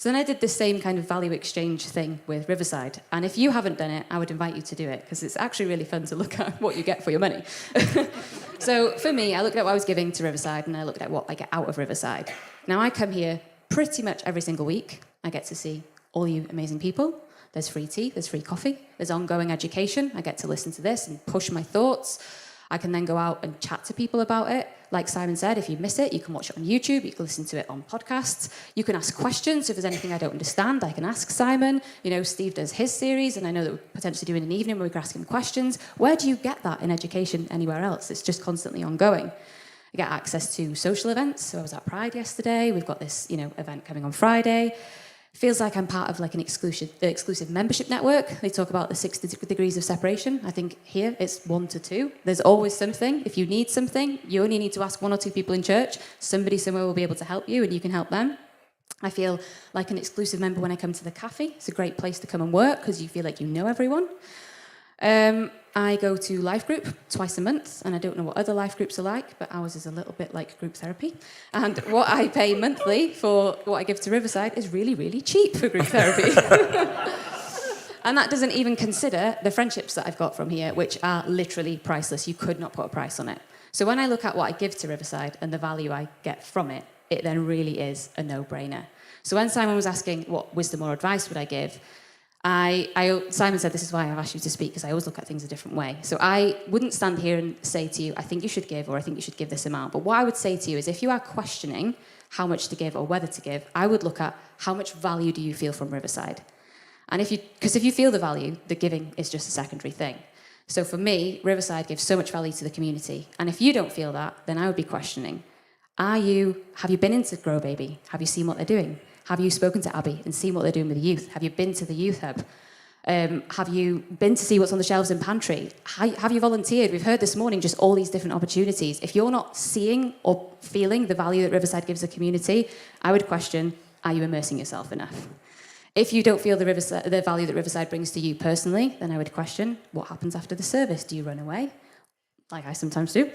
So then I did this same kind of value exchange thing with Riverside. And if you haven't done it, I would invite you to do it, because it's actually really fun to look at what you get for your money. So for me, I looked at what I was giving to Riverside, and I looked at what I get out of Riverside. Now, I come here pretty much every single week. I get to see all you amazing people. There's free tea, there's free coffee, there's ongoing education. I get to listen to this and push my thoughts. I can then go out and chat to people about it. Like Simon said, if you miss it, you can watch it on YouTube, you can listen to it on podcasts, you can ask questions. If there's anything I don't understand, I can ask Simon. You know, Steve does his series, and I know that we're potentially doing an evening where we can ask him questions. Where do you get that in education anywhere else? It's just constantly ongoing. I get access to social events. So I was at Pride yesterday. We've got this, event coming on Friday. Feels like I'm part of like an exclusive membership network. They talk about the 6 degrees of separation. I think here it's 1 to 2. There's always something. If you need something, you only need to ask 1 or 2 people in church. Somebody somewhere will be able to help you, and you can help them. I feel like an exclusive member when I come to the cafe. It's a great place to come and work because you feel like you know everyone. I go to life group twice a month, and I don't know what other life groups are like, but ours is a little bit like group therapy. And what I pay monthly for what I give to Riverside is really, really cheap for group therapy. And that doesn't even consider the friendships that I've got from here, which are literally priceless. You could not put a price on it. So when I look at what I give to Riverside and the value I get from it, it then really is a no-brainer. So when Simon was asking what wisdom or advice would I give, Simon said, this is why I've asked you to speak, because I always look at things a different way. So I wouldn't stand here and say to you, I think you should give, or I think you should give this amount. But what I would say to you is, if you are questioning how much to give or whether to give, I would look at how much value do you feel from Riverside. And if you feel the value, the giving is just a secondary thing. So for me, Riverside gives so much value to the community. And if you don't feel that, then I would be questioning, have you been into Grow Baby? Have you seen what they're doing? Have you spoken to Abby and seen what they're doing with the youth? Have you been to the youth hub? Have you been to see what's on the shelves in pantry? Have you volunteered? We've heard this morning just all these different opportunities. If you're not seeing or feeling the value that Riverside gives the community, I would question, are you immersing yourself enough? If you don't feel the value that Riverside brings to you personally, then I would question, what happens after the service? Do you run away? Like I sometimes do.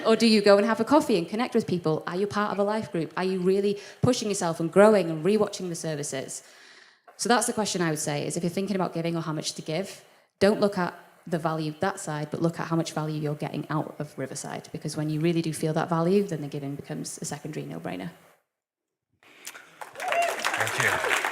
Or do you go and have a coffee and connect with people? Are you part of a life group? Are you really pushing yourself and growing and rewatching the services? So that's the question I would say, is if you're thinking about giving or how much to give, don't look at the value that side, but look at how much value you're getting out of Riverside. Because when you really do feel that value, then the giving becomes a secondary no-brainer. Thank you.